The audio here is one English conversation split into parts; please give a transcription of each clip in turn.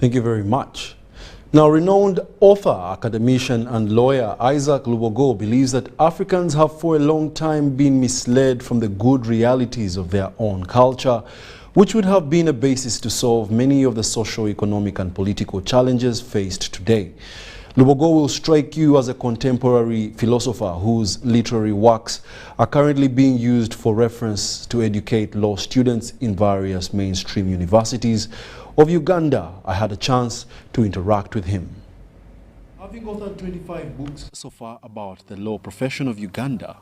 Thank you very much. Now, renowned author, academician and lawyer Isaac Lubogo believes that Africans have for a long time been misled from the good realities of their own culture, which would have been a basis to solve many of the socio-economic and political challenges faced today. Lubogo will strike you as a contemporary philosopher whose literary works are currently being used for reference to educate law students in various mainstream universities of Uganda. I had a chance to interact with him. Having authored 25 books so far about the law profession of Uganda,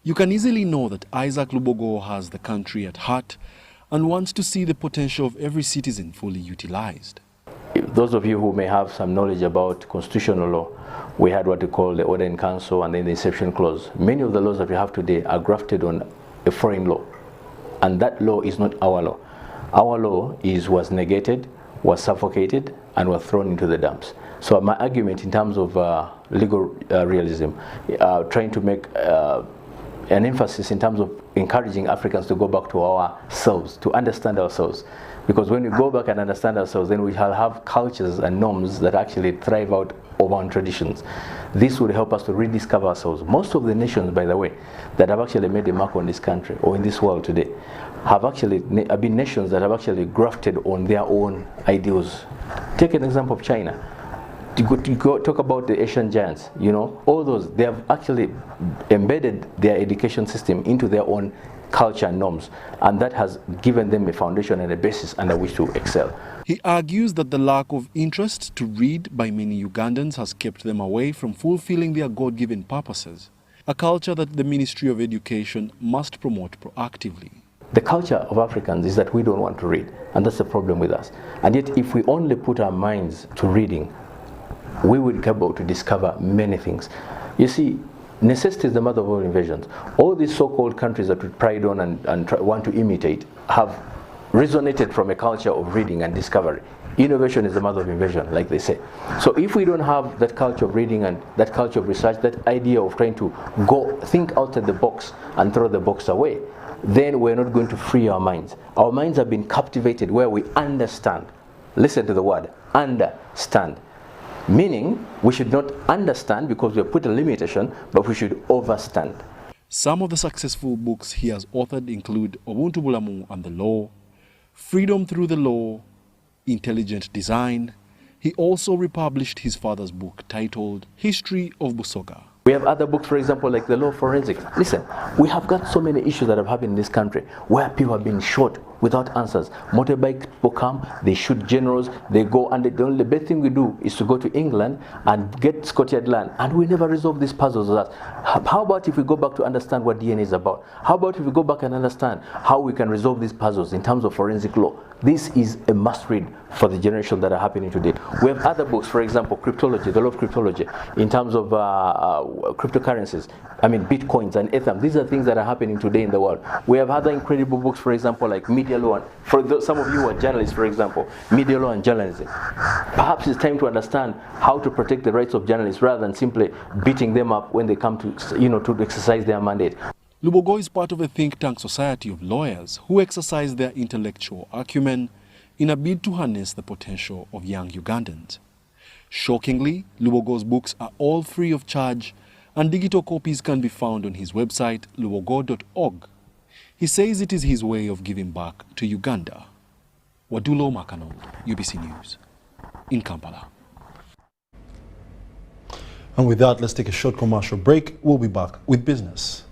you can easily know that Isaac Lubogo has the country at heart and wants to see the potential of every citizen fully utilized. Those of you who may have some knowledge about constitutional law, we had what we call the Order in Council and then the Inception Clause. Many of the laws that we have today are grafted on a foreign law, and that law is not our law. Our law was negated, was suffocated, and was thrown into the dumps. So my argument in terms of legal realism, trying to make an emphasis in terms of encouraging Africans to go back to ourselves, to understand ourselves. Because when we go back and understand ourselves, then we shall have cultures and norms that actually thrive out of our traditions. This would help us to rediscover ourselves. Most of the nations, by the way, that have actually made a mark on this country or in this world today, have been nations that have actually grafted on their own ideals. Take an example of China. To go talk about the Asian giants, you know, all those, they have actually embedded their education system into their own culture and norms, and that has given them a foundation and a basis under which to excel. He argues that the lack of interest to read by many Ugandans has kept them away from fulfilling their God-given purposes, a culture that the Ministry of Education must promote proactively. The culture of Africans is that we don't want to read, and that's the problem with us. And yet, if we only put our minds to reading, we would be able to discover many things. You see, necessity is the mother of all inventions. All these so-called countries that we pride on and want to imitate have resonated from a culture of reading and discovery. Innovation is the mother of invention, like they say. So if we don't have that culture of reading and that culture of research, that idea of trying to go think outside the box and throw the box away, then we're not going to free our minds. Our minds have been captivated where we understand. Listen to the word, understand. Meaning, we should not understand because we have put a limitation, but we should overstand. Some of the successful books he has authored include Ubuntu Bulamu and the Law, Freedom Through the Law, Intelligent Design. He also republished his father's book titled History of Busoga. We have other books, for example, like the law of forensics. Listen, we have got so many issues that have happened in this country where people have been shot without answers. Motorbike people come, they shoot generals, they go, and the only best thing we do is to go to England and get Scotland land, and we never resolve these puzzles. How about if we go back to understand what DNA is about? How about if we go back and understand how we can resolve these puzzles in terms of forensic law? This is a must-read for the generation that are happening today. We have other books, for example, cryptology, the law of cryptology, in terms of cryptocurrencies, I mean Bitcoins and Ethereum. These are things that are happening today in the world. We have other incredible books, for example, like media law. And for some of you who are journalists, for example, media law and journalism. Perhaps it's time to understand how to protect the rights of journalists rather than simply beating them up when they come to, to exercise their mandate. Lubogo is part of a think tank society of lawyers who exercise their intellectual acumen in a bid to harness the potential of young Ugandans. Shockingly, Lubogo's books are all free of charge, and digital copies can be found on his website, lubogo.org. He says it is his way of giving back to Uganda. Wadulo Makano, UBC News, in Kampala. And with that, let's take a short commercial break. We'll be back with business.